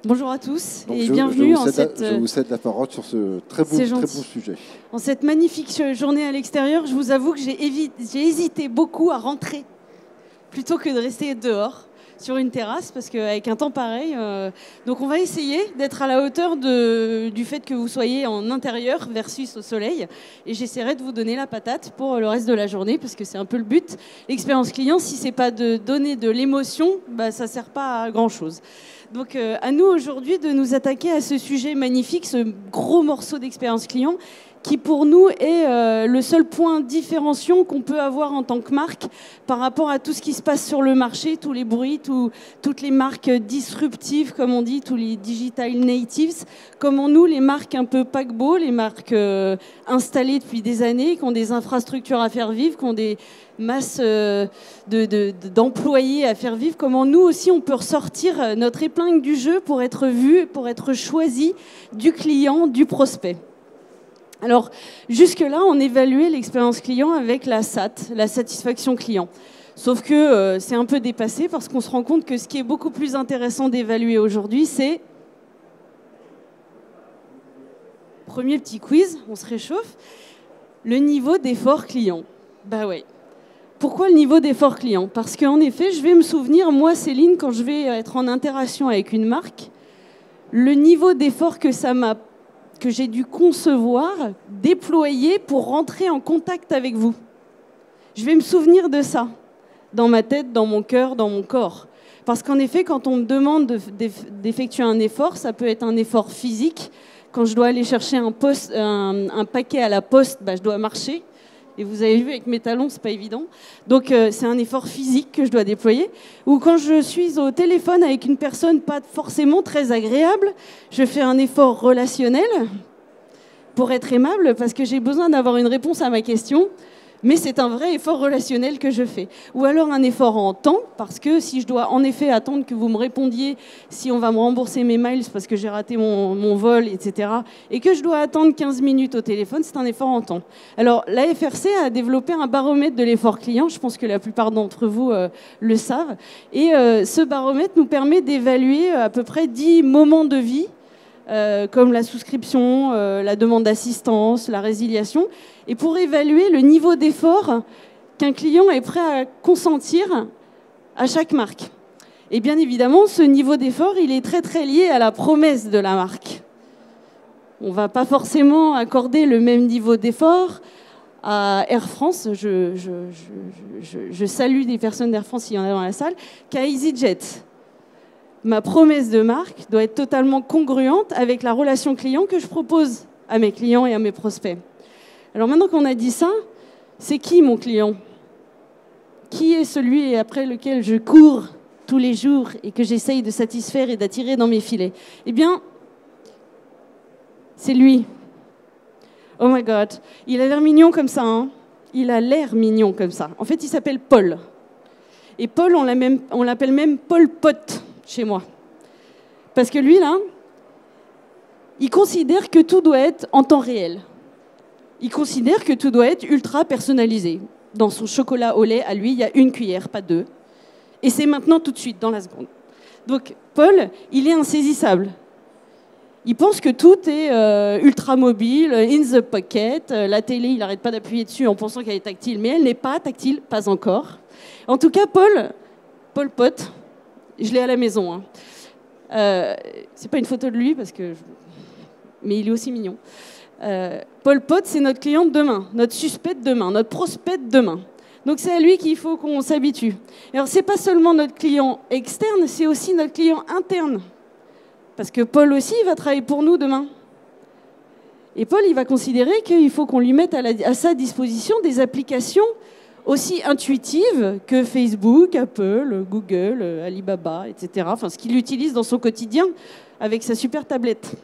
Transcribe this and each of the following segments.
Bonjour à tous Donc et bienvenue je vous cède la parole sur ce très beau sujet. En cette magnifique journée à l'extérieur, je vous avoue que j'ai hésité beaucoup à rentrer plutôt que de rester dehors sur une terrasse parce qu'avec un temps pareil, donc on va essayer d'être à la hauteur du fait que vous soyez en intérieur versus au soleil et j'essaierai de vous donner la patate pour le reste de la journée parce que c'est un peu le but. L'expérience client, si c'est pas de donner de l'émotion, bah, ça sert pas à grand chose. Donc à nous aujourd'hui de nous attaquer à ce sujet magnifique, ce gros morceau d'expérience client qui pour nous est le seul point différenciant qu'on peut avoir en tant que marque par rapport à tout ce qui se passe sur le marché, tous les bruits, toutes les marques disruptives, comme on dit, tous les digital natives. Comment nous, les marques un peu paquebot, les marques installées depuis des années, qui ont des infrastructures à faire vivre, qui ont des masses d'employés à faire vivre, comment nous aussi on peut ressortir notre épingle du jeu pour être vu, pour être choisi du client, du prospect. Alors, jusque-là, on évaluait l'expérience client avec la SAT, la satisfaction client. Sauf que c'est un peu dépassé parce qu'on se rend compte que ce qui est beaucoup plus intéressant d'évaluer aujourd'hui, c'est... Premier petit quiz, on se réchauffe. Le niveau d'effort client. Bah ouais. Pourquoi le niveau d'effort client? Parce qu'en effet, je vais me souvenir, moi, Céline, quand je vais être en interaction avec une marque, le niveau d'effort que j'ai dû concevoir, déployer pour rentrer en contact avec vous. Je vais me souvenir de ça, dans ma tête, dans mon cœur, dans mon corps. Parce qu'en effet, quand on me demande d'effectuer un effort, ça peut être un effort physique. Quand je dois aller chercher un paquet à la poste, bah, je dois marcher. Et vous avez vu, avec mes talons, c'est pas évident. Donc, c'est un effort physique que je dois déployer. Ou quand je suis au téléphone avec une personne pas forcément très agréable, je fais un effort relationnel pour être aimable, parce que j'ai besoin d'avoir une réponse à ma question. Mais c'est un vrai effort relationnel que je fais. Ou alors un effort en temps, parce que si je dois en effet attendre que vous me répondiez si on va me rembourser mes miles parce que j'ai raté mon vol, etc., et que je dois attendre 15 minutes au téléphone, c'est un effort en temps. Alors, la FRC a développé un baromètre de l'effort client, je pense que la plupart d'entre vous le savent, et ce baromètre nous permet d'évaluer à peu près 10 moments de vie, comme la souscription, la demande d'assistance, la résiliation, et pour évaluer le niveau d'effort qu'un client est prêt à consentir à chaque marque. Et bien évidemment, ce niveau d'effort, il est très très lié à la promesse de la marque. On ne va pas forcément accorder le même niveau d'effort à Air France, je salue des personnes d'Air France s'il y en a dans la salle, qu'à EasyJet. Ma promesse de marque doit être totalement congruente avec la relation client que je propose à mes clients et à mes prospects. Alors maintenant qu'on a dit ça, c'est qui mon client? Qui est celui après lequel je cours tous les jours et que j'essaye de satisfaire et d'attirer dans mes filets? Eh bien, c'est lui. Oh my God, il a l'air mignon comme ça, hein? Il a l'air mignon comme ça. En fait, il s'appelle Paul. Et Paul, on l'appelle même Paul Pot chez moi. Parce que lui, là, il considère que tout doit être en temps réel. Il considère que tout doit être ultra personnalisé. Dans son chocolat au lait, à lui, il y a une cuillère, pas deux. Et c'est maintenant, tout de suite, dans la seconde. Donc, Paul, il est insaisissable. Il pense que tout est ultra mobile, in the pocket. La télé, il n'arrête pas d'appuyer dessus en pensant qu'elle est tactile, mais elle n'est pas tactile, pas encore. En tout cas, Paul Pot, je l'ai à la maison. Hein. C'est pas une photo de lui, mais il est aussi mignon. Paul Pot, c'est notre client de demain, notre suspect de demain, notre prospect de demain. Donc c'est à lui qu'il faut qu'on s'habitue. Alors c'est pas seulement notre client externe, c'est aussi notre client interne. Parce que Paul aussi, il va travailler pour nous demain. Et Paul, il va considérer qu'il faut qu'on lui mette à sa disposition des applications aussi intuitives que Facebook, Apple, Google, Alibaba, etc. Enfin, ce qu'il utilise dans son quotidien avec sa super tablette.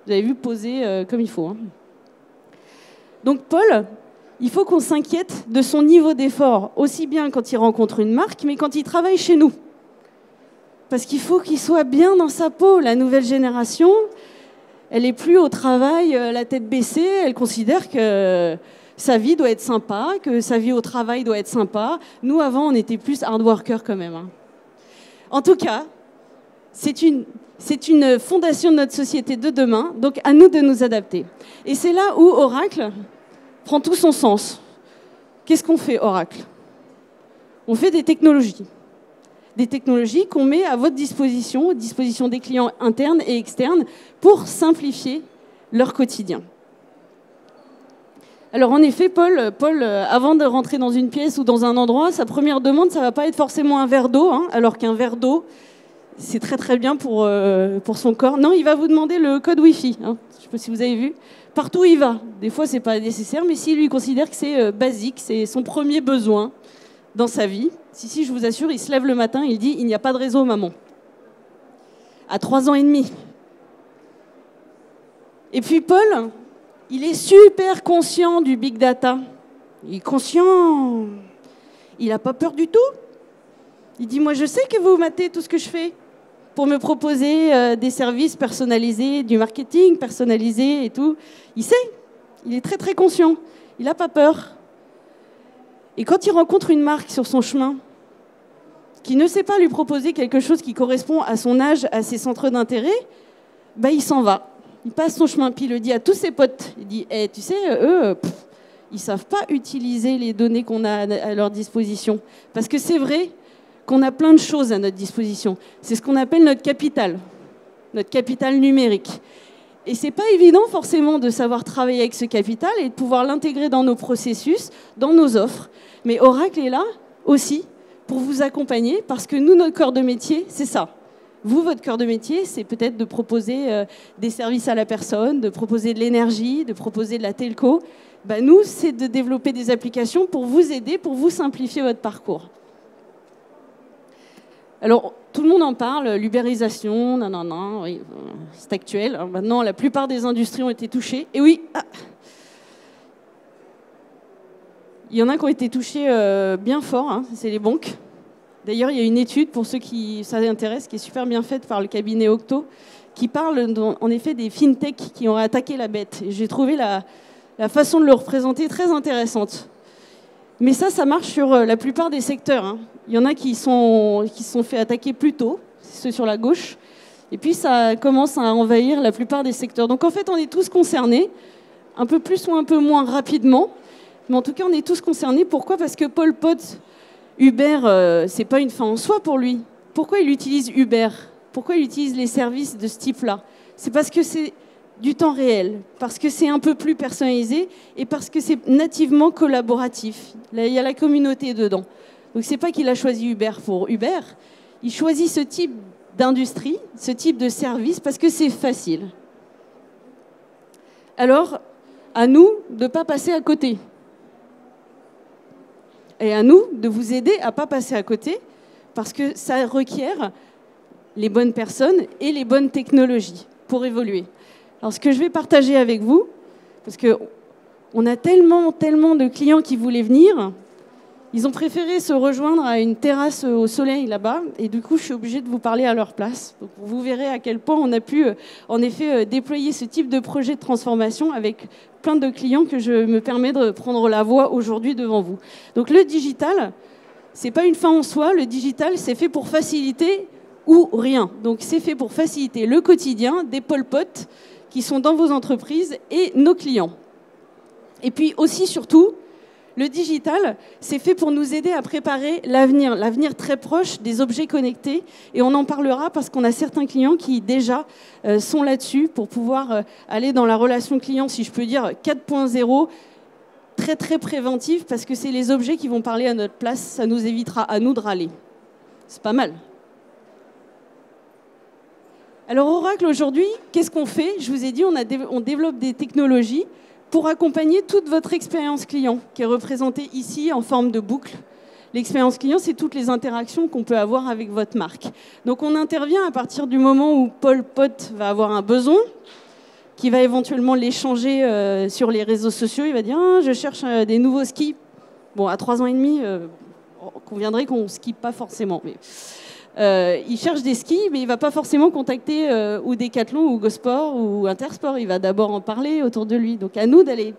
Vous avez vu, poser comme il faut. Hein. Donc Paul, il faut qu'on s'inquiète de son niveau d'effort, aussi bien quand il rencontre une marque, mais quand il travaille chez nous. Parce qu'il faut qu'il soit bien dans sa peau. La nouvelle génération, elle n'est plus au travail la tête baissée, elle considère que sa vie doit être sympa, que sa vie au travail doit être sympa. Nous, avant, on était plus hard worker quand même. Hein. En tout cas, c'est une C'est une fondation de notre société de demain, donc à nous de nous adapter. Et c'est là où Oracle prend tout son sens. Qu'est-ce qu'on fait, Oracle? On fait des technologies. Des technologies qu'on met à votre disposition, des clients internes et externes, pour simplifier leur quotidien. Alors en effet, Paul, avant de rentrer dans une pièce ou dans un endroit, sa première demande, ça ne va pas être forcément un verre d'eau, hein, alors qu'un verre d'eau, c'est très très bien pour son corps. Non, il va vous demander le code Wi-Fi. Hein. Je ne sais pas si vous avez vu. Partout où il va. Des fois, ce n'est pas nécessaire, mais s'il lui considère que c'est basique, c'est son premier besoin dans sa vie. Si, je vous assure, il se lève le matin, il dit « Il n'y a pas de réseau, maman ». À 3 ans et demi. Et puis Paul, il est super conscient du big data. Il est conscient. Il n'a pas peur du tout. Il dit « Moi, je sais que vous matez tout ce que je fais pour me proposer des services personnalisés, du marketing personnalisé et tout. » Il sait. Il est très, très conscient. Il n'a pas peur. Et quand il rencontre une marque sur son chemin qui ne sait pas lui proposer quelque chose qui correspond à son âge, à ses centres d'intérêt, bah, il s'en va. Il passe son chemin, puis il le dit à tous ses potes. Il dit hey, « Tu sais, eux, ils ne savent pas utiliser les données qu'on a à leur disposition. » Parce que c'est vrai qu'on a plein de choses à notre disposition. C'est ce qu'on appelle notre capital numérique. Et ce n'est pas évident forcément de savoir travailler avec ce capital et de pouvoir l'intégrer dans nos processus, dans nos offres. Mais Oracle est là aussi pour vous accompagner, parce que nous, notre cœur de métier, c'est ça. Vous, votre cœur de métier, c'est peut-être de proposer des services à la personne, de proposer de l'énergie, de proposer de la telco. Ben, nous, c'est de développer des applications pour vous aider, pour vous simplifier votre parcours. Alors, tout le monde en parle, l'ubérisation, non, oui, c'est actuel. Alors maintenant, la plupart des industries ont été touchées. Et oui, il y en a qui ont été touchés bien fort, hein, c'est les banques. D'ailleurs, il y a une étude, pour ceux qui ça intéresse, qui est super bien faite par le cabinet Octo, qui parle en effet des fintech qui ont attaqué la bête. Et j'ai trouvé la façon de le représenter très intéressante. Mais ça marche sur la plupart des secteurs. Hein. Il y en a qui se sont fait attaquer plus tôt, ceux sur la gauche. Et puis, ça commence à envahir la plupart des secteurs. Donc, en fait, on est tous concernés, un peu plus ou un peu moins rapidement. Mais en tout cas, on est tous concernés. Pourquoi? Parce que Pol Pot, Uber, c'est pas une fin en soi pour lui. Pourquoi il utilise Uber? Pourquoi il utilise les services de ce type-là? C'est parce que c'est du temps réel, parce que c'est un peu plus personnalisé et parce que c'est nativement collaboratif. Là, il y a la communauté dedans. Donc, c'est pas qu'il a choisi Uber pour Uber. Il choisit ce type d'industrie, ce type de service, parce que c'est facile. Alors, à nous de ne pas passer à côté. Et à nous de vous aider à ne pas passer à côté, parce que ça requiert les bonnes personnes et les bonnes technologies pour évoluer. Alors, ce que je vais partager avec vous, parce qu'on a tellement de clients qui voulaient venir, ils ont préféré se rejoindre à une terrasse au soleil là-bas, et du coup, je suis obligée de vous parler à leur place. Donc, vous verrez à quel point on a pu, en effet, déployer ce type de projet de transformation avec plein de clients que je me permets de prendre la voix aujourd'hui devant vous. Donc, le digital, c'est pas une fin en soi. Le digital, c'est fait pour faciliter ou rien. Donc, c'est fait pour faciliter le quotidien des Pol Pot qui sont dans vos entreprises et nos clients. Et puis aussi, surtout, le digital, c'est fait pour nous aider à préparer l'avenir très proche des objets connectés. Et on en parlera parce qu'on a certains clients qui déjà sont là-dessus pour pouvoir aller dans la relation client, si je peux dire, 4.0, très très préventive, parce que c'est les objets qui vont parler à notre place. Ça nous évitera à nous de râler. C'est pas mal. Alors Oracle, aujourd'hui, qu'est-ce qu'on fait? Je vous ai dit, on développe des technologies pour accompagner toute votre expérience client, qui est représentée ici en forme de boucle. L'expérience client, c'est toutes les interactions qu'on peut avoir avec votre marque. Donc, on intervient à partir du moment où Pol Pot va avoir un besoin, qui va éventuellement l'échanger sur les réseaux sociaux. Il va dire « je cherche des nouveaux skis ». Bon, à 3 ans et demi, on conviendrait qu'on ne skie pas forcément. Mais il cherche des skis, mais il ne va pas forcément contacter ou Decathlon ou Gosport ou Intersport. Il va d'abord en parler autour de lui. Donc, à nous d'aller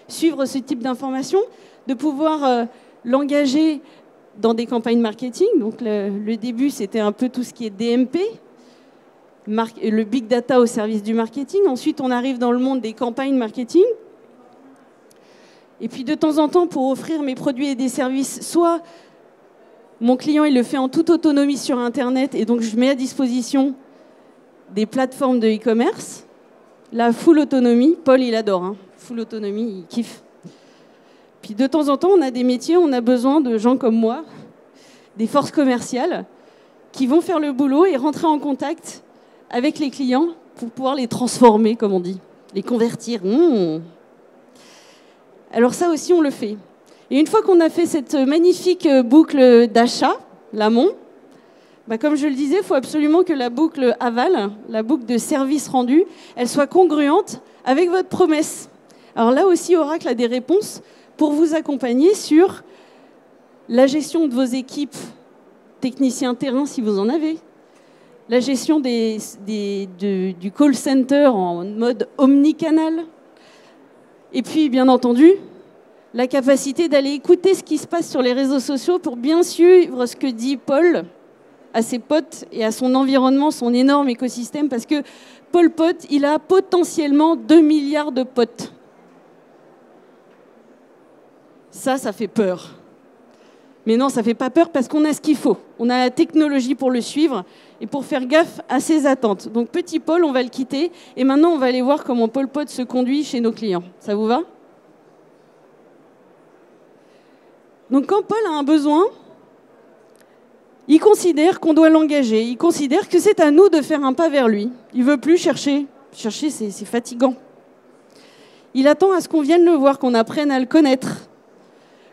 suivre ce type d'informations, de pouvoir l'engager dans des campagnes marketing. Donc, le début, c'était un peu tout ce qui est DMP. le big data au service du marketing. Ensuite, on arrive dans le monde des campagnes marketing. Et puis, de temps en temps, pour offrir mes produits et des services, soit mon client, il le fait en toute autonomie sur Internet, et donc je mets à disposition des plateformes de e-commerce. La full autonomie, Paul, il adore, hein. Full autonomie, il kiffe. Puis de temps en temps, on a des métiers, on a besoin de gens comme moi, des forces commerciales, qui vont faire le boulot et rentrer en contact avec les clients pour pouvoir les transformer, comme on dit, les convertir. Alors ça aussi, on le fait. Et une fois qu'on a fait cette magnifique boucle d'achat, l'amont, comme je le disais, il faut absolument que la boucle aval, la boucle de service rendu, elle soit congruente avec votre promesse. Alors là aussi, Oracle a des réponses pour vous accompagner sur la gestion de vos équipes techniciens terrain, si vous en avez, la gestion du call center en mode omnicanal, et puis, bien entendu, la capacité d'aller écouter ce qui se passe sur les réseaux sociaux pour bien suivre ce que dit Paul à ses potes et à son environnement, son énorme écosystème, parce que Paul Pot, il a potentiellement 2 milliards de potes. Ça fait peur. Mais non, ça ne fait pas peur parce qu'on a ce qu'il faut. On a la technologie pour le suivre et pour faire gaffe à ses attentes. Donc, petit Paul, on va le quitter. Et maintenant, on va aller voir comment Paul Pot se conduit chez nos clients. Ça vous va ? Donc, quand Paul a un besoin, il considère qu'on doit l'engager. Il considère que c'est à nous de faire un pas vers lui. Il ne veut plus chercher. Chercher, c'est fatigant. Il attend à ce qu'on vienne le voir, qu'on apprenne à le connaître,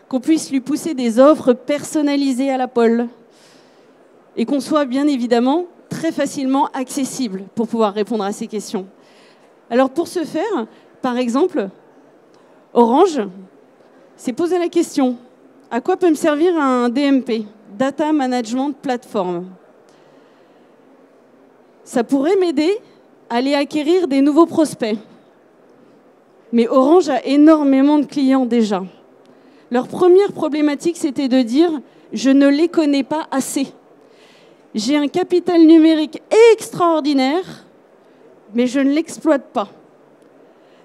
qu'on puisse lui pousser des offres personnalisées à la Paul et qu'on soit bien évidemment très facilement accessible pour pouvoir répondre à ces questions. Alors pour ce faire, par exemple, Orange s'est posé la question: à quoi peut me servir un DMP, Data Management Platform? Ça pourrait m'aider à aller acquérir des nouveaux prospects. Mais Orange a énormément de clients déjà. Leur première problématique, c'était de dire « je ne les connais pas assez ». J'ai un capital numérique extraordinaire, mais je ne l'exploite pas.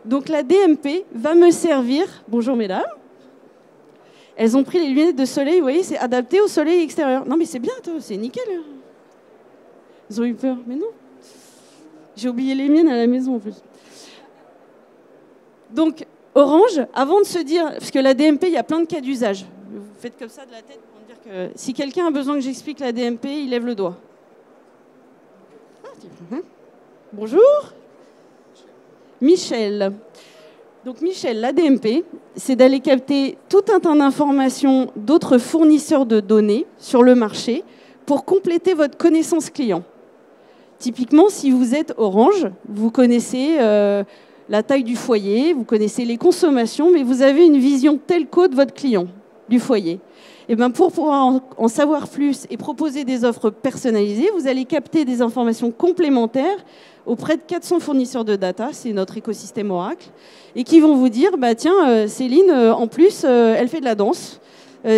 Donc la DMP va me servir... Bonjour mesdames. Elles ont pris les lunettes de soleil, vous voyez, c'est adapté au soleil extérieur. Non mais c'est bien, toi, c'est nickel. Ils ont eu peur, mais non. J'ai oublié les miennes à la maison en plus. Donc, Orange, avant de se dire, parce que la DMP, il y a plein de cas d'usage. Vous faites comme ça de la tête pour me dire que si quelqu'un a besoin que j'explique la DMP, il lève le doigt. Bonjour. Michel. Donc Michel, la DMP, c'est d'aller capter tout un tas d'informations d'autres fournisseurs de données sur le marché pour compléter votre connaissance client. Typiquement, si vous êtes Orange, vous connaissez... la taille du foyer, vous connaissez les consommations, mais vous avez une vision telco de votre client, du foyer. Et bien pour pouvoir en savoir plus et proposer des offres personnalisées, vous allez capter des informations complémentaires auprès de 400 fournisseurs de data, c'est notre écosystème Oracle, et qui vont vous dire, bah tiens, Céline, en plus, elle fait de la danse.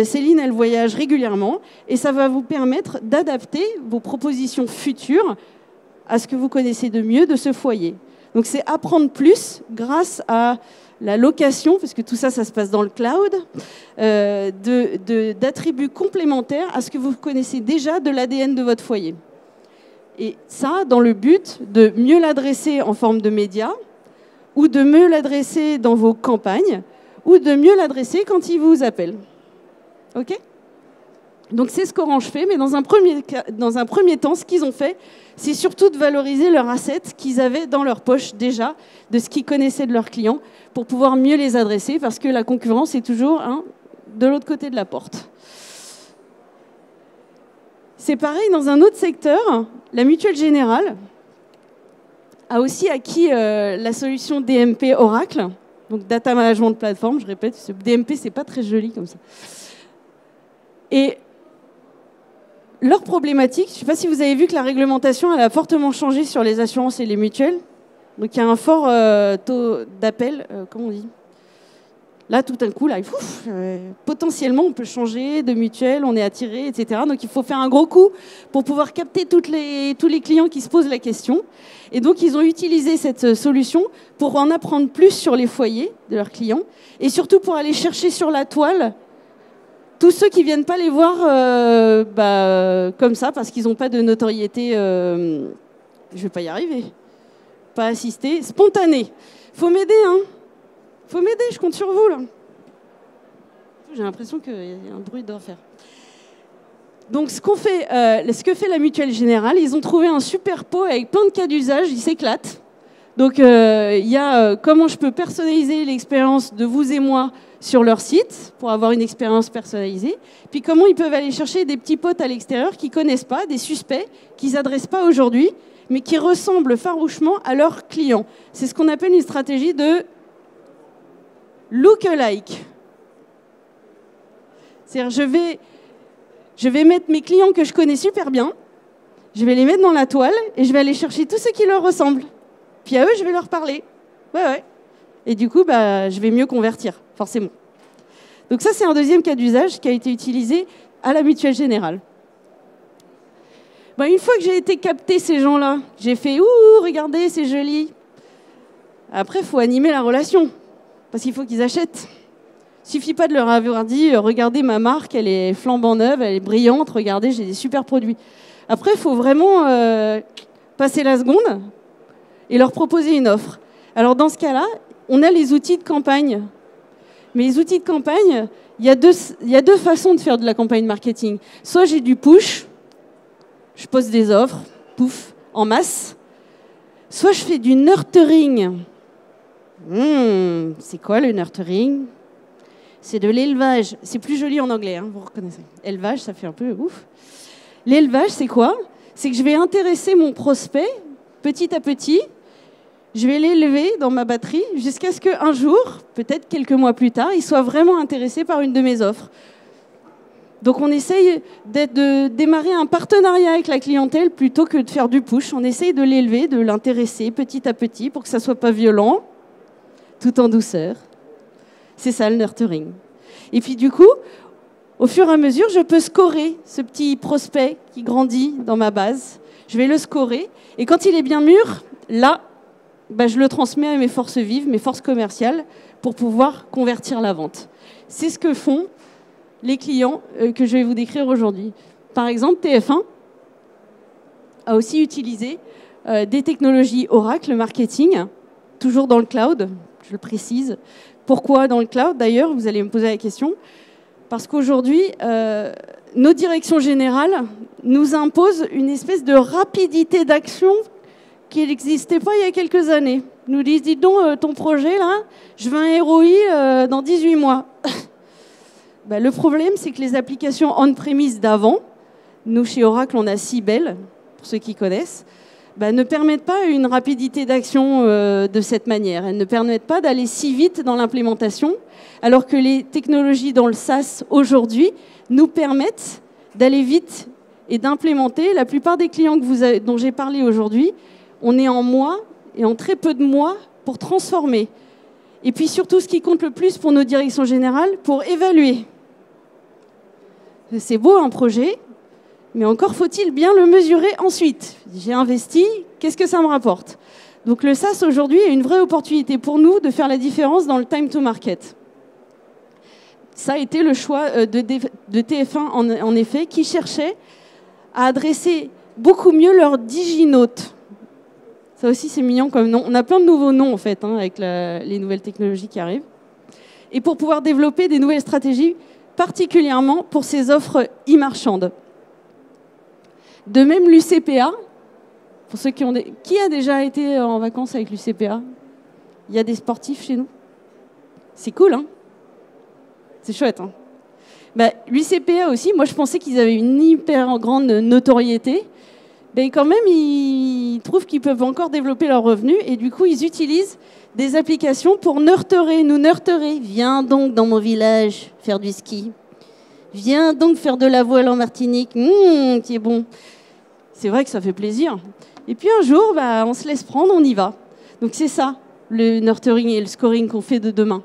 Céline, elle voyage régulièrement, et ça va vous permettre d'adapter vos propositions futures à ce que vous connaissez de mieux de ce foyer. Donc c'est apprendre plus grâce à la location, parce que tout ça, ça se passe dans le cloud, d'attributs complémentaires à ce que vous connaissez déjà de l'ADN de votre foyer. Et ça, dans le but de mieux l'adresser en forme de médias, ou de mieux l'adresser dans vos campagnes, ou de mieux l'adresser quand ils vous appellent. OK ? Donc c'est ce qu'Orange fait, mais dans un premier temps, ce qu'ils ont fait, c'est surtout de valoriser leurs assets qu'ils avaient dans leur poche déjà, de ce qu'ils connaissaient de leurs clients, pour pouvoir mieux les adresser, parce que la concurrence est toujours de l'autre côté de la porte. C'est pareil dans un autre secteur, la Mutuelle Générale a aussi acquis la solution DMP Oracle, donc Data Management Platform, je répète, ce DMP, c'est pas très joli comme ça. Et leur problématique, je ne sais pas si vous avez vu que la réglementation elle a fortement changé sur les assurances et les mutuelles. Donc il y a un fort taux d'appel, comment on dit ? Là, tout d'un coup, là, potentiellement, on peut changer de mutuelle, on est attiré, etc. Donc, il faut faire un gros coup pour pouvoir capter tous les clients qui se posent la question. Et donc, ils ont utilisé cette solution pour en apprendre plus sur les foyers de leurs clients et surtout pour aller chercher sur la toile tous ceux qui ne viennent pas les voir comme ça parce qu'ils n'ont pas de notoriété, je ne vais pas y arriver, pas assisté, spontané. Il faut m'aider, hein. Faut m'aider, je compte sur vous, là. J'ai l'impression qu'il y a un bruit d'enfer. Donc, ce que fait la Mutuelle Générale, ils ont trouvé un super pot avec plein de cas d'usage, ils s'éclatent. Donc, il y a comment je peux personnaliser l'expérience de vous et moi sur leur site pour avoir une expérience personnalisée. Puis, comment ils peuvent aller chercher des petits potes à l'extérieur qui ne connaissent pas, des suspects qu'ils n'adressent pas aujourd'hui, mais qui ressemblent farouchement à leurs clients. C'est ce qu'on appelle une stratégie de look-alike. C'est-à-dire, je vais mettre mes clients que je connais super bien, je vais les mettre dans la toile et je vais aller chercher tous ceux qui leur ressemblent. Puis à eux, je vais leur parler. Ouais. Et du coup, je vais mieux convertir, forcément. Donc ça, c'est un deuxième cas d'usage qui a été utilisé à la Mutuelle Générale. Une fois que j'ai été capter ces gens-là, j'ai fait « Ouh, regardez, c'est joli ». Après, il faut animer la relation. Parce qu'il faut qu'ils achètent. Il ne suffit pas de leur avoir dit « Regardez ma marque, elle est flambant neuve, elle est brillante, regardez, j'ai des super produits ». Après, il faut vraiment passer la seconde et leur proposer une offre. Alors, dans ce cas-là, on a les outils de campagne. Mais les outils de campagne, il y a deux façons de faire de la campagne marketing. Soit j'ai du push, je pose des offres, pouf, en masse. Soit je fais du nurturing. C'est quoi le nurturing? C'est de l'élevage. C'est plus joli en anglais, hein, vous reconnaissez. Élevage, ça fait un peu ouf. L'élevage, c'est quoi? C'est que je vais intéresser mon prospect petit à petit. Je vais l'élever dans ma batterie jusqu'à ce qu'un jour, peut-être quelques mois plus tard, il soit vraiment intéressé par une de mes offres. Donc on essaye de démarrer un partenariat avec la clientèle plutôt que de faire du push. On essaye de l'élever, de l'intéresser petit à petit pour que ça ne soit pas violent, tout en douceur. C'est ça le nurturing. Et puis du coup, au fur et à mesure, je peux scorer ce petit prospect qui grandit dans ma base. Je vais le scorer. Et quand il est bien mûr, là, je le transmets à mes forces vives, mes forces commerciales, pour pouvoir convertir la vente. C'est ce que font les clients que je vais vous décrire aujourd'hui. Par exemple, TF1 a aussi utilisé des technologies Oracle Marketing, toujours dans le cloud, je le précise. Pourquoi dans le cloud, d'ailleurs? Vous allez me poser la question. Parce qu'aujourd'hui, nos directions générales nous imposent une espèce de rapidité d'action qui n'existait pas il y a quelques années. Ils nous disent, dis donc, ton projet, là, je veux un ROI dans 18 mois. Le problème, c'est que les applications on-premise d'avant, nous, chez Oracle, on a Siebel, pour ceux qui connaissent, ne permettent pas une rapidité d'action de cette manière. Elles ne permettent pas d'aller si vite dans l'implémentation, alors que les technologies dans le SaaS, aujourd'hui, nous permettent d'aller vite et d'implémenter. La plupart des clients dont j'ai parlé aujourd'hui, on est en mois et en très peu de mois pour transformer. Et puis surtout, ce qui compte le plus pour nos directions générales, pour évaluer. C'est beau un projet, mais encore faut-il bien le mesurer ensuite. J'ai investi, qu'est-ce que ça me rapporte? Donc le SaaS aujourd'hui est une vraie opportunité pour nous de faire la différence dans le time to market. Ça a été le choix de TF1 en effet, qui cherchait à adresser beaucoup mieux leurs diginautes. Ça aussi c'est mignon comme nom. On a plein de nouveaux noms en fait, avec les nouvelles technologies qui arrivent. Et pour pouvoir développer des nouvelles stratégies, particulièrement pour ces offres e-marchandes. De même, l'UCPA, pour ceux qui a déjà été en vacances avec l'UCPA? Il y a des sportifs chez nous. C'est cool, hein? C'est chouette, hein? L'UCPA aussi, moi je pensais qu'ils avaient une hyper grande notoriété. Quand même, ils trouvent qu'ils peuvent encore développer leurs revenus et du coup, ils utilisent des applications pour nous nurturer. Viens donc dans mon village faire du ski. Viens donc faire de la voile en Martinique. Tu es bon. C'est vrai que ça fait plaisir. Et puis un jour, on se laisse prendre, on y va. Donc c'est ça, le nurturing et le scoring qu'on fait de demain.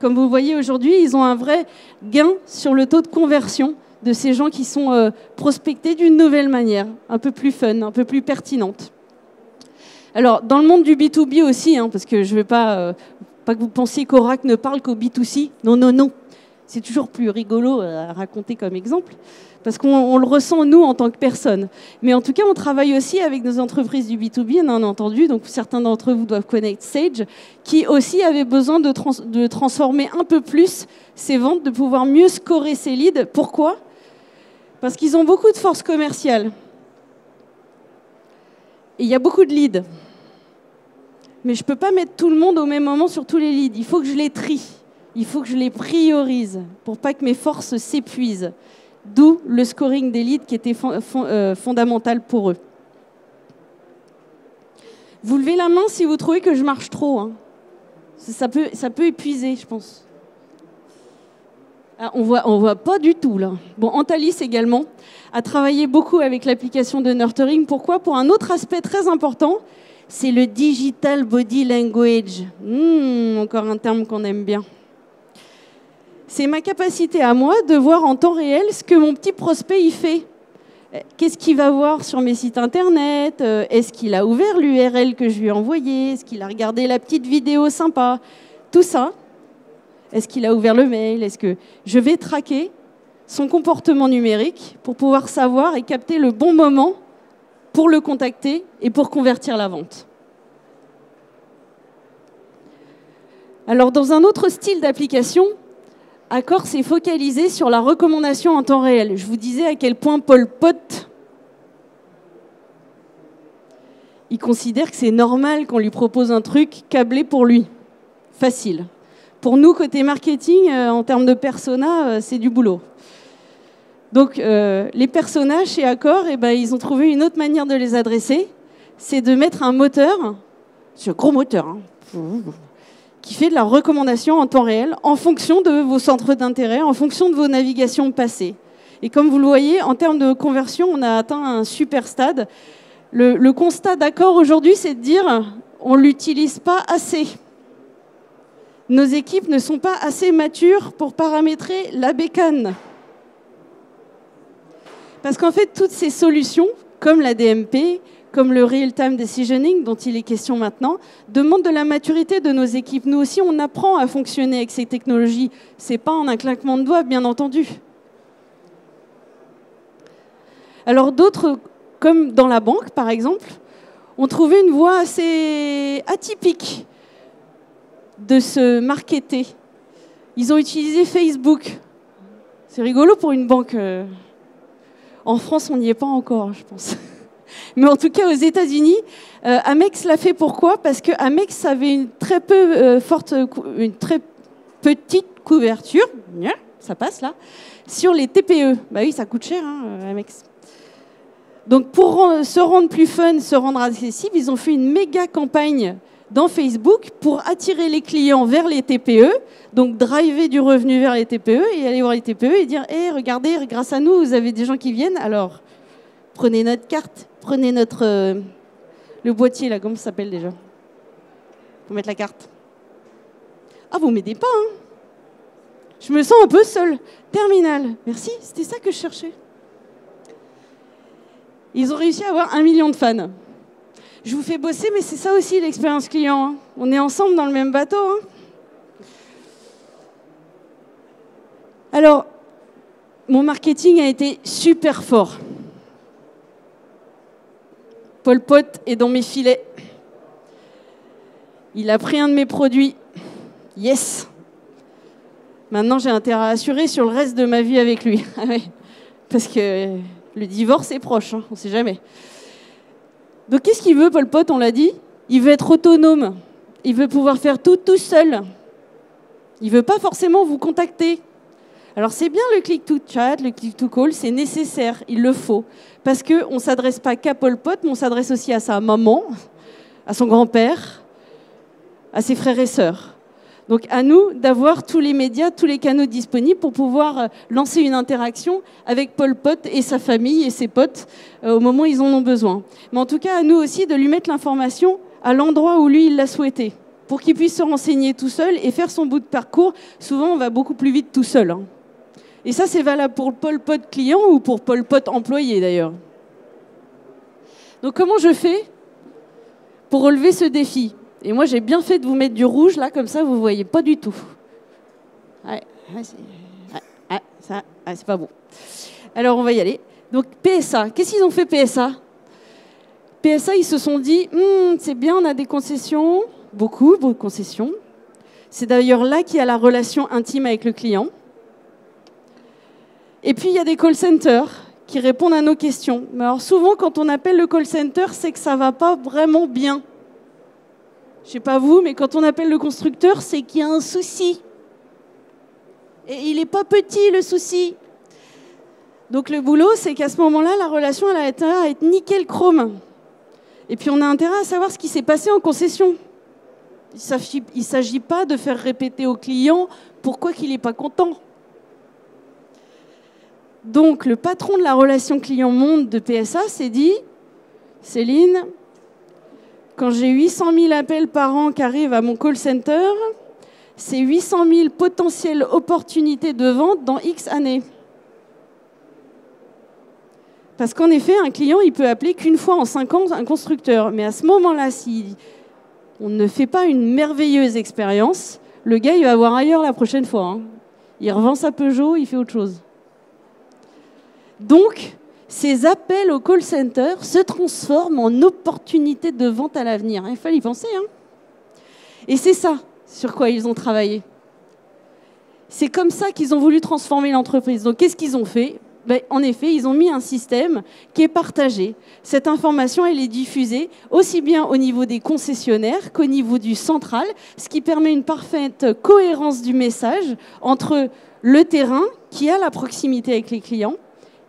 Comme vous le voyez aujourd'hui, ils ont un vrai gain sur le taux de conversion de ces gens qui sont prospectés d'une nouvelle manière, un peu plus fun, un peu plus pertinente. Alors, dans le monde du B2B aussi, parce que je ne veux pas que vous pensiez qu'Oracle ne parle qu'au B2C. Non, non, non. C'est toujours plus rigolo à raconter comme exemple, parce qu'on le ressent, nous, en tant que personne. Mais en tout cas, on travaille aussi avec nos entreprises du B2B, bien entendu. Donc, certains d'entre vous doivent connaître Sage, qui aussi avait besoin de transformer un peu plus ses ventes, de pouvoir mieux scorer ses leads. Pourquoi ? Parce qu'ils ont beaucoup de force commerciale. Et il y a beaucoup de leads. Mais je ne peux pas mettre tout le monde au même moment sur tous les leads. Il faut que je les trie. Il faut que je les priorise pour pas que mes forces s'épuisent. D'où le scoring des leads qui était fondamental pour eux. Vous levez la main si vous trouvez que je marche trop. Ça peut épuiser, je pense. Ah, on voit pas du tout, là. Bon, Antalis également a travaillé beaucoup avec l'application de Nurturing. Pourquoi ? Pour un autre aspect très important, c'est le Digital Body Language. Encore un terme qu'on aime bien. C'est ma capacité à moi de voir en temps réel ce que mon petit prospect y fait. Qu'est-ce qu'il va voir sur mes sites internet ? Est-ce qu'il a ouvert l'URL que je lui ai envoyée ? Est-ce qu'il a regardé la petite vidéo sympa ? Tout ça. Est-ce qu'il a ouvert le mail ? Est-ce que je vais traquer son comportement numérique pour pouvoir savoir et capter le bon moment pour le contacter et pour convertir la vente ? Alors, dans un autre style d'application, Accor s'est focalisé sur la recommandation en temps réel. Je vous disais à quel point Pol Pot, il considère que c'est normal qu'on lui propose un truc câblé pour lui. Facile. Pour nous, côté marketing, en termes de persona, c'est du boulot. Donc, les personas chez Accor, ils ont trouvé une autre manière de les adresser. C'est de mettre un moteur, c'est un gros moteur, qui fait de la recommandation en temps réel en fonction de vos centres d'intérêt, en fonction de vos navigations passées. Et comme vous le voyez, en termes de conversion, on a atteint un super stade. Le constat d'Accor aujourd'hui, c'est de dire on ne l'utilise pas assez. Nos équipes ne sont pas assez matures pour paramétrer la bécane. Parce qu'en fait, toutes ces solutions, comme la DMP, comme le real-time decisioning, dont il est question maintenant, demandent de la maturité de nos équipes. Nous aussi, on apprend à fonctionner avec ces technologies. Ce n'est pas en un claquement de doigts, bien entendu. Alors d'autres, comme dans la banque, par exemple, ont trouvé une voie assez atypique de se marketer. Ils ont utilisé Facebook. C'est rigolo pour une banque. En France, on n'y est pas encore, je pense. Mais en tout cas, aux États-Unis, Amex l'a fait. Pourquoi ? Parce que Amex avait une très petite couverture, ça passe là, sur les TPE. Bah oui, ça coûte cher, Amex. Donc pour se rendre plus fun, se rendre accessible, ils ont fait une méga campagne dans Facebook pour attirer les clients vers les TPE, donc driver du revenu vers les TPE et aller voir les TPE et dire hey, regardez, grâce à nous, vous avez des gens qui viennent, alors prenez notre carte, prenez notre le boîtier là, comment ça s'appelle déjà ? Faut mettre la carte. Ah, vous m'aidez pas, hein ? Je me sens un peu seule. Terminal. Merci, c'était ça que je cherchais. Ils ont réussi à avoir 1 million de fans. Je vous fais bosser, mais c'est ça aussi l'expérience client. Hein. On est ensemble dans le même bateau. Hein. Alors, mon marketing a été super fort. Pol Pot est dans mes filets. Il a pris un de mes produits. Yes. Maintenant, j'ai intérêt à assurer sur le reste de ma vie avec lui. Parce que le divorce est proche, hein, on ne sait jamais. Donc, qu'est-ce qu'il veut, Pol Pot ? On l'a dit. Il veut être autonome. Il veut pouvoir faire tout seul. Il ne veut pas forcément vous contacter. Alors, c'est bien le click-to-chat, le click-to-call, c'est nécessaire, il le faut. Parce qu'on ne s'adresse pas qu'à Pol Pot, mais on s'adresse aussi à sa maman, à son grand-père, à ses frères et sœurs. Donc, à nous d'avoir tous les médias, tous les canaux disponibles pour pouvoir lancer une interaction avec Pol Pot et sa famille et ses potes au moment où ils en ont besoin. Mais en tout cas, à nous aussi de lui mettre l'information à l'endroit où lui, il l'a souhaité. pour qu'il puisse se renseigner tout seul et faire son bout de parcours. Souvent, on va beaucoup plus vite tout seul, hein. Et ça, c'est valable pour le Pol Pot client ou pour Pol Pot employé, d'ailleurs. Donc, comment je fais pour relever ce défi? Et moi, j'ai bien fait de vous mettre du rouge, là, comme ça, vous ne voyez pas du tout. Ouais, c'est pas bon. Alors, on va y aller. Donc, PSA. Qu'est-ce qu'ils ont fait, PSA? PSA, ils se sont dit, c'est bien, on a des concessions, beaucoup de concessions. C'est d'ailleurs là qu'il y a la relation intime avec le client. Et puis, il y a des call centers qui répondent à nos questions. Mais alors, souvent, quand on appelle le call center, c'est que ça ne va pas vraiment bien. Je ne sais pas vous, mais quand on appelle le constructeur, c'est qu'il y a un souci. Et il n'est pas petit, le souci. Donc, le boulot, c'est qu'à ce moment-là, la relation, elle a intérêt à être nickel chrome. Et puis, on a intérêt à savoir ce qui s'est passé en concession. Il ne s'agit pas de faire répéter au client pourquoi il n'est pas content. Donc, le patron de la relation client-monde de PSA s'est dit, Céline, quand j'ai 800 000 appels par an qui arrivent à mon call center, c'est 800 000 potentielles opportunités de vente dans X années. Parce qu'en effet, un client, il peut appeler qu'une fois en 5 ans un constructeur. Mais à ce moment-là, si on ne fait pas une merveilleuse expérience, le gars, il va voir ailleurs la prochaine fois, hein. Il revend sa Peugeot, il fait autre chose. Donc, ces appels au call center se transforment en opportunités de vente à l'avenir. Il fallait y penser, hein. Et c'est ça sur quoi ils ont travaillé. C'est comme ça qu'ils ont voulu transformer l'entreprise. Donc, qu'est-ce qu'ils ont fait? En effet, ils ont mis un système qui est partagé. Cette information, elle est diffusée aussi bien au niveau des concessionnaires qu'au niveau du central, ce qui permet une parfaite cohérence du message entre le terrain, qui a la proximité avec les clients,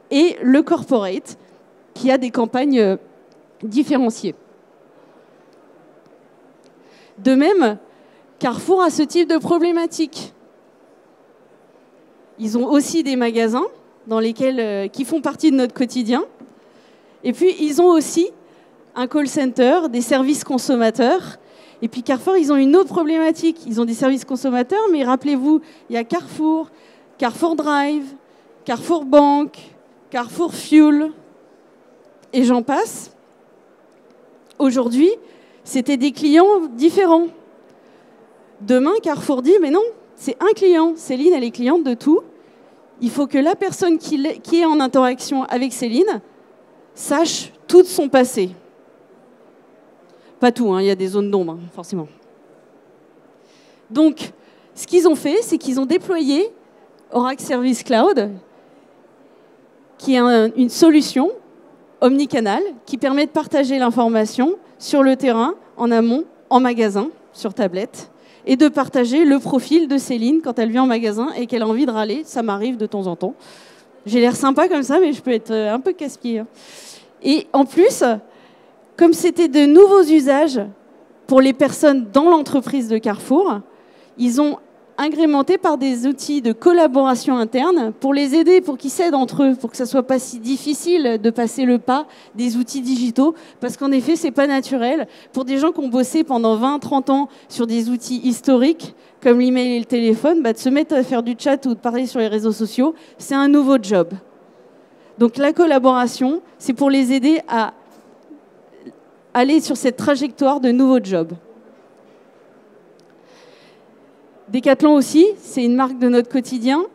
et le corporate, qui a des campagnes différenciées. De même, Carrefour a ce type de problématique. Ils ont aussi des magasins qui font partie de notre quotidien. Et puis, ils ont aussi un call center, des services consommateurs. Et puis, Carrefour, ils ont une autre problématique. Ils ont des services consommateurs, mais rappelez-vous, il y a Carrefour, Carrefour Drive, Carrefour Banque, Carrefour Fuel, et j'en passe. Aujourd'hui, c'était des clients différents. Demain, Carrefour dit, mais non, c'est un client. Céline, elle est cliente de tout. Il faut que la personne qui est en interaction avec Céline sache tout de son passé. Pas tout, hein, il y a des zones d'ombre, hein, forcément. Donc, ce qu'ils ont fait, c'est qu'ils ont déployé Oracle Service Cloud, qui est une solution omnicanal qui permet de partager l'information sur le terrain, en amont, en magasin, sur tablette, et de partager le profil de Céline quand elle vient en magasin et qu'elle a envie de râler. Ça m'arrive de temps en temps. J'ai l'air sympa comme ça, mais je peux être un peu casse-pied. Et en plus, comme c'était de nouveaux usages pour les personnes dans l'entreprise de Carrefour, ils ont agrémenté par des outils de collaboration interne pour les aider, pour qu'ils s'aident entre eux, pour que ça ne soit pas si difficile de passer le pas des outils digitaux, parce qu'en effet, ce n'est pas naturel. Pour des gens qui ont bossé pendant 20-30 ans sur des outils historiques, comme l'email et le téléphone, de se mettre à faire du chat ou de parler sur les réseaux sociaux, c'est un nouveau job. Donc la collaboration, c'est pour les aider à aller sur cette trajectoire de nouveaux jobs. Decathlon aussi, c'est une marque de notre quotidien.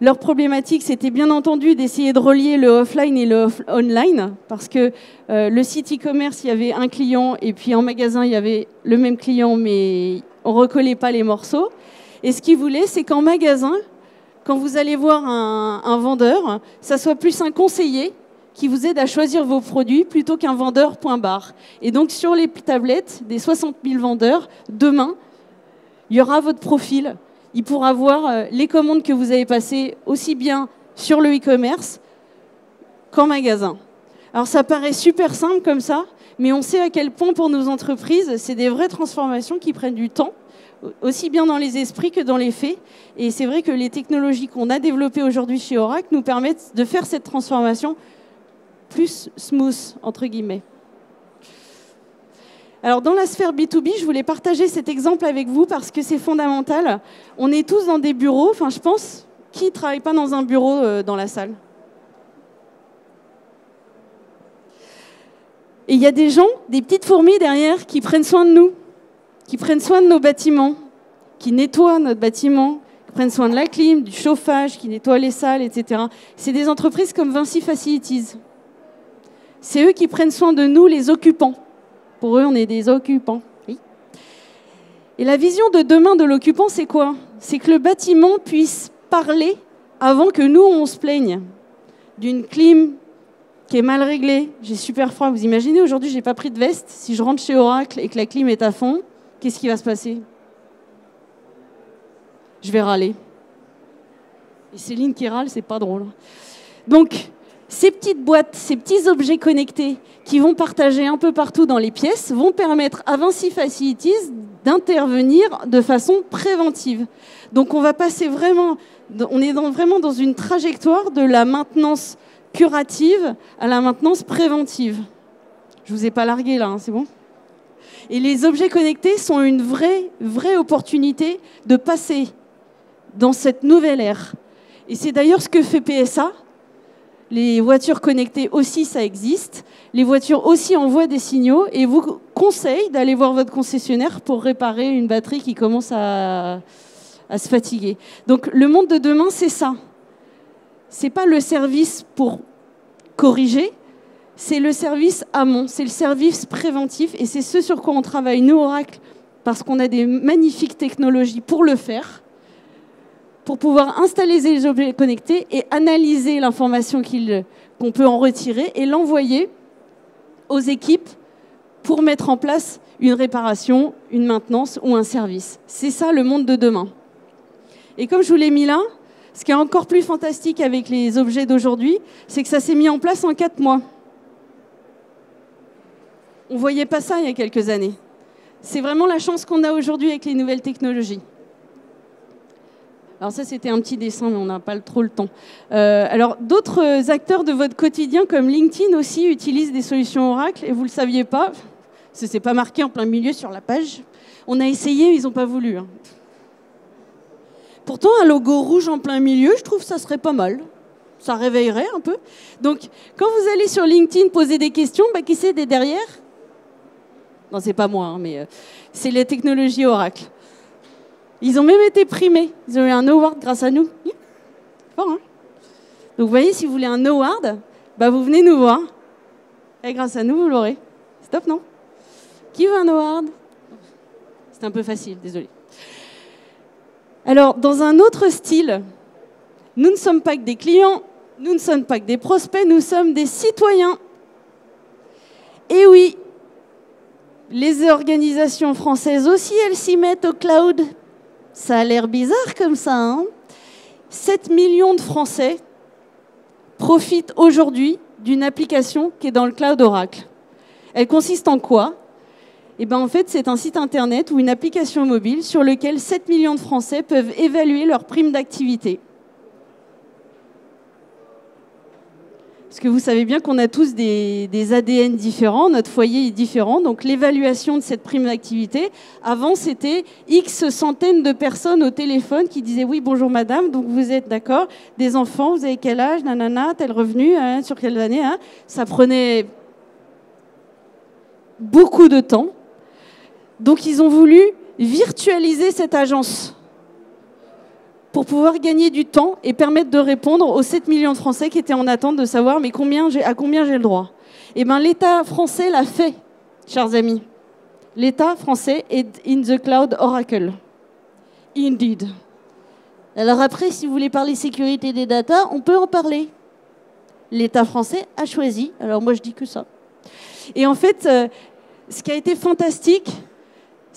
Leur problématique, c'était bien entendu d'essayer de relier le offline et le online, parce que le site e-commerce, il y avait un client, et puis en magasin, il y avait le même client, mais on ne recollait pas les morceaux. Et ce qu'ils voulaient, c'est qu'en magasin, quand vous allez voir un vendeur, ça soit plus un conseiller qui vous aide à choisir vos produits plutôt qu'un vendeur point barre. Et donc, sur les tablettes des 60 000 vendeurs, demain, il y aura votre profil. Il pourra voir les commandes que vous avez passées aussi bien sur le e-commerce qu'en magasin. Alors ça paraît super simple comme ça, mais on sait à quel point pour nos entreprises, c'est des vraies transformations qui prennent du temps, aussi bien dans les esprits que dans les faits. Et c'est vrai que les technologies qu'on a développées aujourd'hui chez Oracle nous permettent de faire cette transformation plus smooth, entre guillemets. Alors, dans la sphère B2B, je voulais partager cet exemple avec vous parce que c'est fondamental. On est tous dans des bureaux, enfin, je pense, qui ne travaille pas dans un bureau dans la salle? Et il y a des gens, des petites fourmis derrière, qui prennent soin de nous, qui prennent soin de nos bâtiments, qui nettoient notre bâtiment, qui prennent soin de la clim, du chauffage, qui nettoient les salles, etc. C'est des entreprises comme Vinci Facilities. C'est eux qui prennent soin de nous, les occupants. Pour eux, on est des occupants. Oui. Et la vision de demain de l'occupant, c'est quoi? C'est que le bâtiment puisse parler avant que nous, on se plaigne d'une clim qui est mal réglée. J'ai super froid. Vous imaginez, aujourd'hui, je n'ai pas pris de veste. Si je rentre chez Oracle et que la clim est à fond, qu'est-ce qui va se passer? Je vais râler. Et Céline qui râle, c'est pas drôle. Donc, ces petites boîtes, ces petits objets connectés qui vont partager un peu partout dans les pièces vont permettre à Vinci Facilities d'intervenir de façon préventive. Donc, on va passer vraiment, on est vraiment dans une trajectoire de la maintenance curative à la maintenance préventive. Je vous ai pas largué là, hein, c'est bon? Et les objets connectés sont une vraie opportunité de passer dans cette nouvelle ère. Et c'est d'ailleurs ce que fait PSA. Les voitures connectées aussi, ça existe. Les voitures aussi envoient des signaux et vous conseillent d'aller voir votre concessionnaire pour réparer une batterie qui commence à se fatiguer. Donc le monde de demain, c'est ça. C'est pas le service pour corriger, c'est le service amont, c'est le service préventif et c'est ce sur quoi on travaille, nous, Oracle, parce qu'on a des magnifiques technologies pour le faire, pour pouvoir installer les objets connectés et analyser l'information qu'on peut en retirer et l'envoyer aux équipes pour mettre en place une réparation, une maintenance ou un service. C'est ça le monde de demain. Et comme je vous l'ai mis là, ce qui est encore plus fantastique avec les objets d'aujourd'hui, c'est que ça s'est mis en place en 4 mois. On ne voyait pas ça il y a quelques années. C'est vraiment la chance qu'on a aujourd'hui avec les nouvelles technologies. Alors ça, c'était un petit dessin, mais on n'a pas trop le temps. Alors, d'autres acteurs de votre quotidien, comme LinkedIn aussi, utilisent des solutions Oracle, et vous ne le saviez pas, ce n'est pas marqué en plein milieu sur la page. On a essayé, mais ils n'ont pas voulu. Hein. Pourtant, un logo rouge en plein milieu, je trouve que ça serait pas mal. Ça réveillerait un peu. Donc, quand vous allez sur LinkedIn poser des questions, qui c'est derrière? Non, c'est pas moi, hein, mais c'est les technologies Oracle. Ils ont même été primés. Ils ont eu un award grâce à nous. Fort, hein? Donc, vous voyez, si vous voulez un award, vous venez nous voir. Et grâce à nous, vous l'aurez. C'est top, non? Qui veut un award? C'est un peu facile, désolé. Alors, dans un autre style, nous ne sommes pas que des clients, nous ne sommes pas que des prospects, nous sommes des citoyens. Et oui, les organisations françaises aussi, elles s'y mettent au cloud. Ça a l'air bizarre comme ça, hein? 7 millions de Français profitent aujourd'hui d'une application qui est dans le cloud Oracle. Elle consiste en quoi? En fait, c'est un site internet ou une application mobile sur lequel 7 millions de Français peuvent évaluer leur prime d'activité. Parce que vous savez bien qu'on a tous des ADN différents, notre foyer est différent, donc l'évaluation de cette prime d'activité, avant c'était X centaines de personnes au téléphone qui disaient « Oui, bonjour madame, donc vous êtes d'accord, des enfants, vous avez quel âge, nanana, tel revenu, hein, sur quelles années hein ?» Ça prenait beaucoup de temps. Donc ils ont voulu virtualiser cette agence pour pouvoir gagner du temps et permettre de répondre aux 7 millions de Français qui étaient en attente de savoir mais à combien j'ai le droit. L'État français l'a fait, chers amis. L'État français est in the cloud Oracle. Indeed. Alors après, si vous voulez parler sécurité des data, on peut en parler. L'État français a choisi. Alors moi, je dis que ça. Et en fait, ce qui a été fantastique,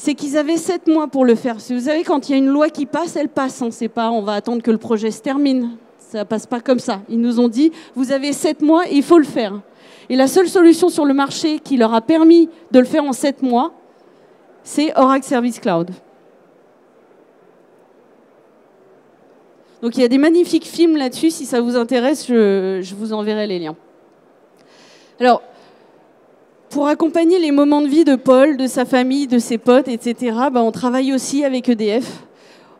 c'est qu'ils avaient 7 mois pour le faire. Si vous savez, quand il y a une loi qui passe, elle passe. Hein. C'est pas, on va attendre que le projet se termine. Ça passe pas comme ça. Ils nous ont dit, vous avez 7 mois et il faut le faire. Et la seule solution sur le marché qui leur a permis de le faire en 7 mois, c'est Oracle Service Cloud. Donc il y a des magnifiques films là-dessus. Si ça vous intéresse, je vous enverrai les liens. Alors, Pour accompagner les moments de vie de Paul, de sa famille, de ses potes, etc., on travaille aussi avec EDF.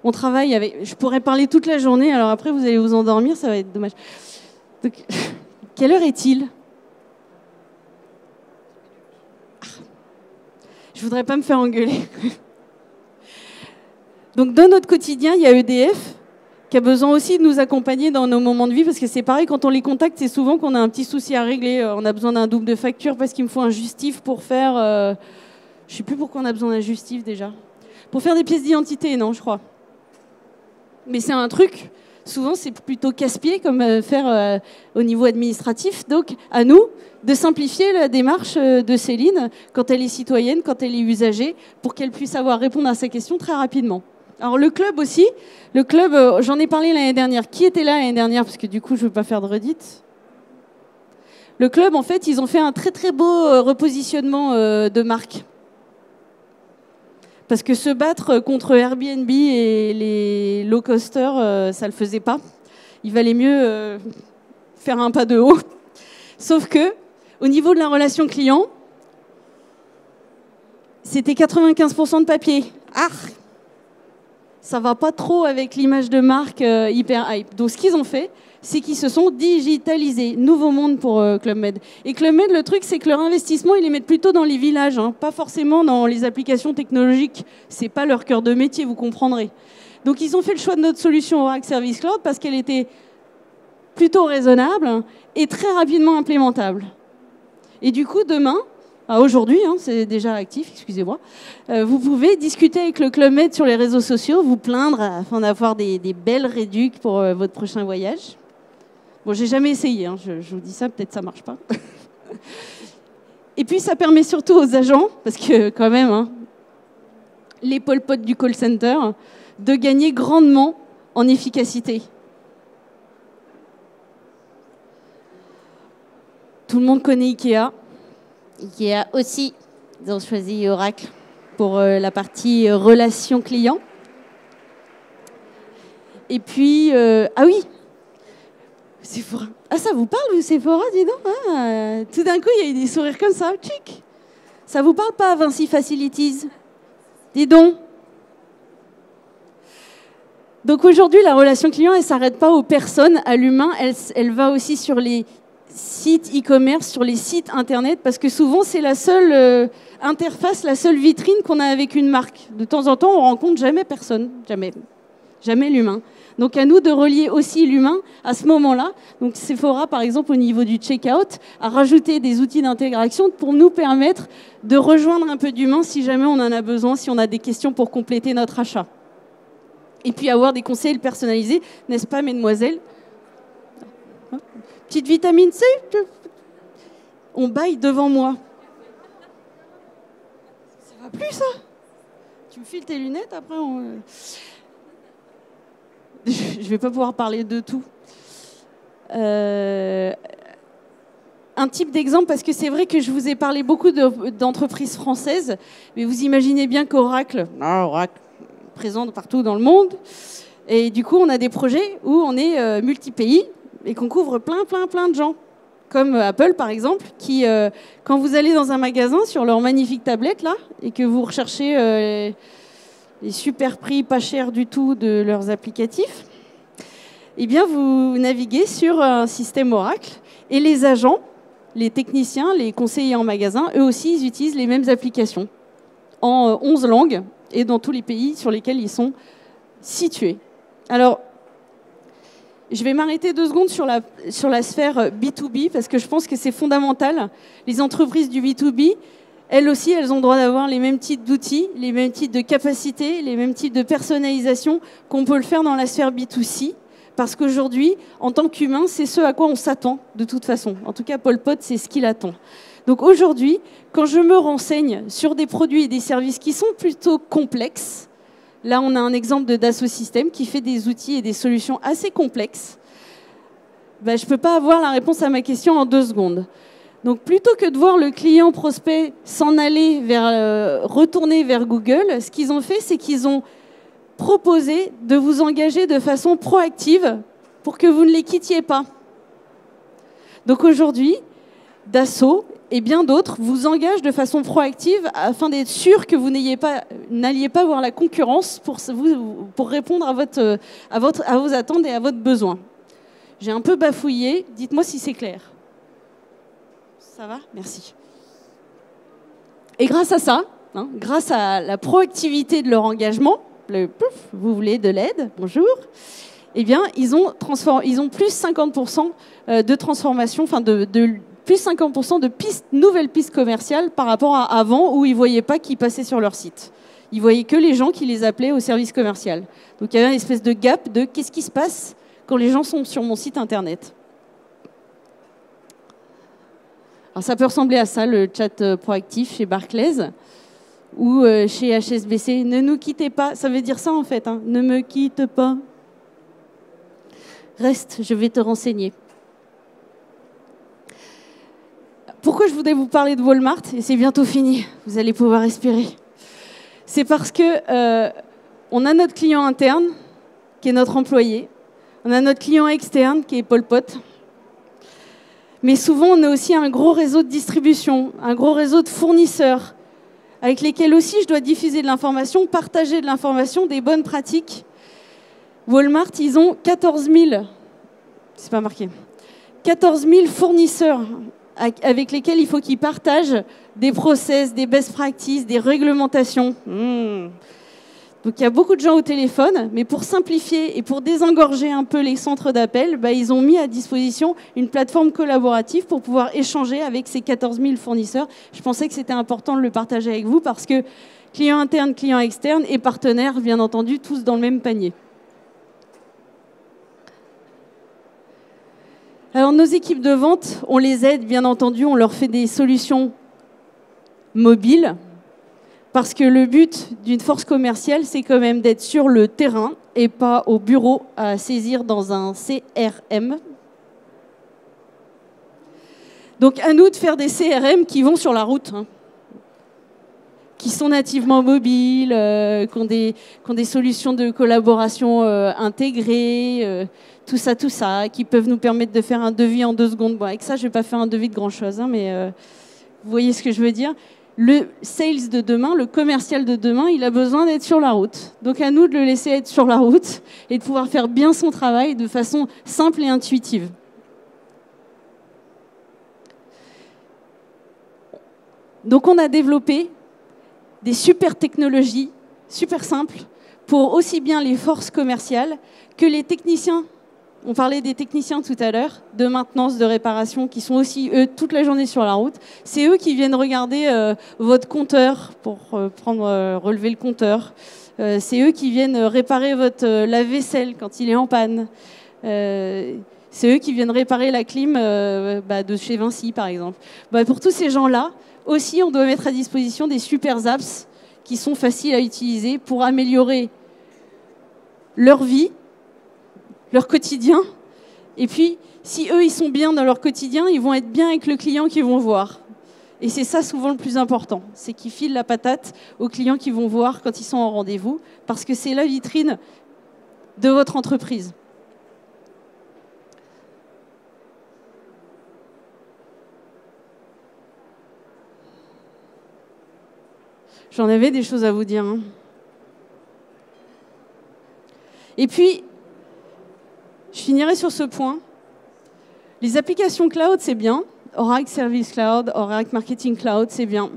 On travaille avec... Je pourrais parler toute la journée, alors après vous allez vous endormir, ça va être dommage. Donc, quelle heure est-il ? Je voudrais pas me faire engueuler. Donc dans notre quotidien, il y a EDF qui a besoin aussi de nous accompagner dans nos moments de vie, parce que c'est pareil, quand on les contacte, c'est souvent qu'on a un petit souci à régler. On a besoin d'un double de facture parce qu'il me faut un justif pour faire... Je ne sais plus pourquoi on a besoin d'un justif déjà. Pour faire des pièces d'identité, non, je crois. Mais c'est un truc, souvent c'est plutôt casse-pied comme faire au niveau administratif. Donc à nous de simplifier la démarche de Céline quand elle est citoyenne, quand elle est usagée, pour qu'elle puisse répondre à sa question très rapidement. Alors le club aussi, j'en ai parlé l'année dernière. Qui était là l'année dernière? Parce que du coup, je ne veux pas faire de redite. Le club, en fait, ils ont fait un très très beau repositionnement de marque. Parce que se battre contre Airbnb et les low-costers, ça ne le faisait pas. Il valait mieux faire un pas de haut. Sauf que, au niveau de la relation client, c'était 95% de papier. Ah, ça va pas trop avec l'image de marque hyper hype. Donc ce qu'ils ont fait, c'est qu'ils se sont digitalisés. Nouveau monde pour Club Med. Et Club Med, le truc, c'est que leur investissement, ils les mettent plutôt dans les villages, hein, pas forcément dans les applications technologiques. C'est pas leur cœur de métier, vous comprendrez. Donc ils ont fait le choix de notre solution Oracle Service Cloud parce qu'elle était plutôt raisonnable et très rapidement implémentable. Et du coup, demain... Aujourd'hui, hein, c'est déjà actif, excusez-moi. Vous pouvez discuter avec le Club Med sur les réseaux sociaux, vous plaindre afin d'avoir des belles réducs pour votre prochain voyage. Bon, j'ai jamais essayé, hein, je vous dis ça, peut-être ça marche pas. Et puis, ça permet surtout aux agents, parce que quand même, hein, les Pol Pot du call center, de gagner grandement en efficacité. Tout le monde connaît Ikea. Ikea aussi, ils ont choisi Oracle pour la partie relation client. Et puis, ah oui, Sephora. Ah, ça vous parle, vous, Sephora, dis donc, hein, tout d'un coup, il y a eu des sourires comme ça, tchic. Ça vous parle pas, Vinci Facilities? Dis donc. Donc aujourd'hui, la relation client, elle ne s'arrête pas aux personnes, à l'humain, elle va aussi sur les sites e-commerce, sur les sites internet, parce que souvent c'est la seule interface, la seule vitrine qu'on a avec une marque. De temps en temps, on rencontre jamais personne, jamais l'humain. Donc à nous de relier aussi l'humain à ce moment-là. Donc Sephora, par exemple, au niveau du check-out, a rajouté des outils d'intégration pour nous permettre de rejoindre un peu d'humain si jamais on en a besoin, si on a des questions pour compléter notre achat. Et puis avoir des conseils personnalisés, n'est-ce pas, mesdemoiselles? Petite vitamine C, on baille devant moi. Ça va plus, ça? Tu me files tes lunettes, après Je vais pas pouvoir parler de tout. Un type d'exemple, parce que c'est vrai que je vous ai parlé beaucoup d'entreprises françaises, mais vous imaginez bien qu'Oracle, présente partout dans le monde, et du coup, on a des projets où on est multi-pays, et qu'on couvre plein de gens. Comme Apple, par exemple, qui, quand vous allez dans un magasin sur leur magnifique tablette, là, et que vous recherchez les super prix pas chers du tout de leurs applicatifs, eh bien, vous naviguez sur un système Oracle. Et les agents, les techniciens, les conseillers en magasin, eux aussi, ils utilisent les mêmes applications en 11 langues et dans tous les pays sur lesquels ils sont situés. Alors, je vais m'arrêter 2 secondes sur la sphère B2B parce que je pense que c'est fondamental. Les entreprises du B2B, elles aussi, elles ont le droit d'avoir les mêmes types d'outils, les mêmes types de capacités, les mêmes types de personnalisation qu'on peut le faire dans la sphère B2C. Parce qu'aujourd'hui, en tant qu'humain, c'est ce à quoi on s'attend de toute façon. En tout cas, Pol Pot, c'est ce qu'il attend. Donc aujourd'hui, quand je me renseigne sur des produits et des services qui sont plutôt complexes, là, on a un exemple de Dassault Systèmes qui fait des outils et des solutions assez complexes. Je ne peux pas avoir la réponse à ma question en 2 secondes. Donc, plutôt que de voir le client prospect s'en aller retourner vers Google, ce qu'ils ont fait, c'est qu'ils ont proposé de vous engager de façon proactive pour que vous ne les quittiez pas. Donc aujourd'hui, Dassault et bien d'autres vous engagent de façon proactive afin d'être sûr que vous n'alliez pas voir la concurrence pour répondre à vos attentes et à votre besoin. J'ai un peu bafouillé, dites-moi si c'est clair. Ça va? Merci. Et grâce à ça, grâce à la proactivité de leur engagement, vous voulez de l'aide, bonjour, eh bien, ils ont plus 50% de transformation, enfin plus 50% de nouvelles pistes commerciales par rapport à avant où ils ne voyaient pas qui passaient sur leur site. Ils ne voyaient que les gens qui les appelaient au service commercial. Donc il y avait une espèce de gap de qu'est-ce qui se passe quand les gens sont sur mon site internet. Alors ça peut ressembler à ça, le chat proactif chez Barclays ou chez HSBC. Ne nous quittez pas, ça veut dire ça en fait, hein. Ne me quitte pas. Reste, je vais te renseigner. Pourquoi je voulais vous parler de Walmart? Et c'est bientôt fini, vous allez pouvoir respirer. C'est parce que on a notre client interne, qui est notre employé. On a notre client externe, qui est Pol Pot. Mais souvent, on a aussi un gros réseau de distribution, un gros réseau de fournisseurs, avec lesquels aussi je dois diffuser de l'information, partager de l'information, des bonnes pratiques. Walmart, ils ont 14 000, c'est pas marqué, 14 000 fournisseurs avec lesquels il faut qu'ils partagent des process, des best practices, des réglementations. Donc il y a beaucoup de gens au téléphone, mais pour simplifier et pour désengorger un peu les centres d'appel, ils ont mis à disposition une plateforme collaborative pour pouvoir échanger avec ces 14 000 fournisseurs. Je pensais que c'était important de le partager avec vous parce que clients internes, clients externes et partenaires, bien entendu, tous dans le même panier. Alors nos équipes de vente, on les aide, bien entendu, on leur fait des solutions mobiles. Parce que le but d'une force commerciale, c'est quand même d'être sur le terrain et pas au bureau à saisir dans un CRM. Donc à nous de faire des CRM qui vont sur la route, qui sont nativement mobiles, qui ont des solutions de collaboration intégrées, tout ça, qui peuvent nous permettre de faire un devis en 2 secondes. Bon, avec ça, je ne vais pas faire un devis de grand-chose, mais vous voyez ce que je veux dire. Le sales de demain, le commercial de demain, il a besoin d'être sur la route. Donc à nous de le laisser être sur la route et de pouvoir faire bien son travail de façon simple et intuitive. Donc on a développé des super technologies, super simples, pour aussi bien les forces commerciales que les techniciens. On parlait des techniciens tout à l'heure, de maintenance, de réparation, qui sont aussi, eux, toute la journée sur la route. C'est eux qui viennent regarder votre compteur pour relever le compteur. C'est eux qui viennent réparer votre lave-vaisselle quand il est en panne. C'est eux qui viennent réparer la clim de chez Vinci, par exemple. Pour tous ces gens-là, aussi, on doit mettre à disposition des super apps qui sont faciles à utiliser pour améliorer leur vie, leur quotidien. Et puis, si eux, ils sont bien dans leur quotidien, ils vont être bien avec le client qu'ils vont voir. Et c'est ça souvent le plus important, c'est qu'ils filent la patate aux clients qu'ils vont voir quand ils sont en rendez-vous, parce que c'est la vitrine de votre entreprise. J'en avais des choses à vous dire. Et puis, je finirai sur ce point. Les applications cloud, c'est bien. Oracle Service Cloud, Oracle Marketing Cloud, c'est bien.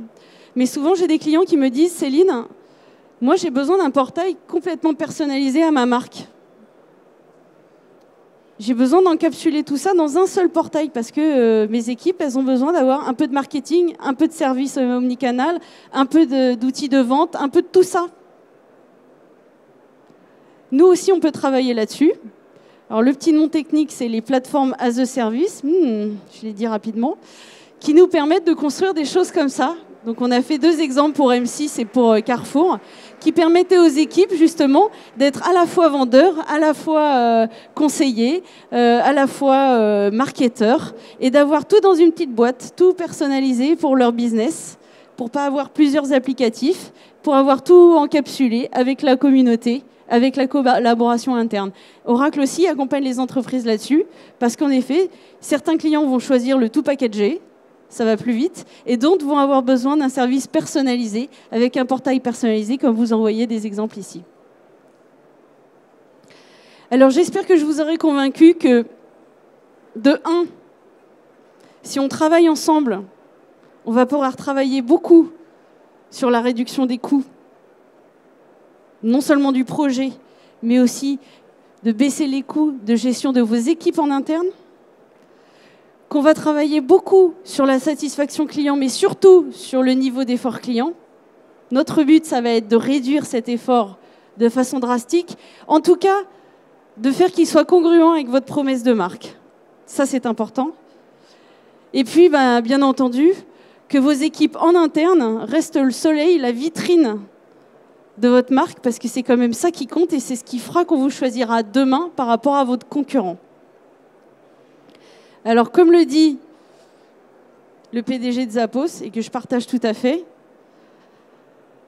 Mais souvent, j'ai des clients qui me disent, Céline, moi, j'ai besoin d'un portail complètement personnalisé à ma marque. J'ai besoin d'encapsuler tout ça dans un seul portail parce que mes équipes, elles ont besoin d'avoir un peu de marketing, un peu de service omnicanal, un peu d'outils de vente, un peu de tout ça. Nous aussi, on peut travailler là-dessus. Alors, le petit nom technique, c'est les plateformes as a service, je l'ai dit rapidement, qui nous permettent de construire des choses comme ça. Donc, on a fait 2 exemples pour M6 et pour Carrefour, qui permettaient aux équipes, justement, d'être à la fois vendeurs, à la fois conseillers, à la fois marketeurs, et d'avoir tout dans une petite boîte, tout personnalisé pour leur business, pour ne pas avoir plusieurs applicatifs, pour avoir tout encapsulé avec la communauté, avec la collaboration interne. Oracle aussi accompagne les entreprises là-dessus, parce qu'en effet, certains clients vont choisir le tout packagé, ça va plus vite, et d'autres vont avoir besoin d'un service personnalisé, avec un portail personnalisé, comme vous en voyez des exemples ici. Alors j'espère que je vous aurai convaincu que, de 1, si on travaille ensemble, on va pouvoir travailler beaucoup sur la réduction des coûts, non seulement du projet, mais aussi de baisser les coûts de gestion de vos équipes en interne, qu'on va travailler beaucoup sur la satisfaction client, mais surtout sur le niveau d'effort client. Notre but, ça va être de réduire cet effort de façon drastique. En tout cas, de faire qu'il soit congruent avec votre promesse de marque. Ça, c'est important. Et puis, bien entendu, que vos équipes en interne restent le soleil, la vitrine de votre marque, parce que c'est quand même ça qui compte et c'est ce qui fera qu'on vous choisira demain par rapport à votre concurrent. Alors, comme le dit le PDG de Zappos, et que je partage tout à fait,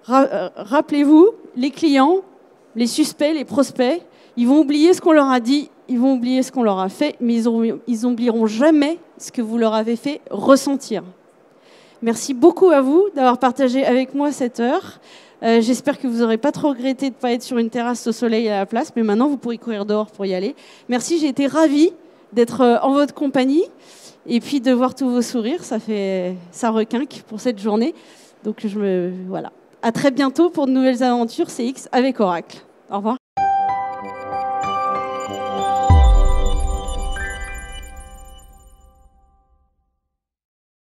rappelez-vous, les clients, les suspects, les prospects, ils vont oublier ce qu'on leur a dit, ils vont oublier ce qu'on leur a fait, mais ils n'oublieront jamais ce que vous leur avez fait ressentir. Merci beaucoup à vous d'avoir partagé avec moi cette heure. J'espère que vous n'aurez pas trop regretté de ne pas être sur une terrasse au soleil à la place, mais maintenant vous pourrez courir dehors pour y aller. Merci, j'ai été ravie d'être en votre compagnie et puis de voir tous vos sourires, ça requinque pour cette journée. Donc voilà. À très bientôt pour de nouvelles aventures CX avec Oracle. Au revoir.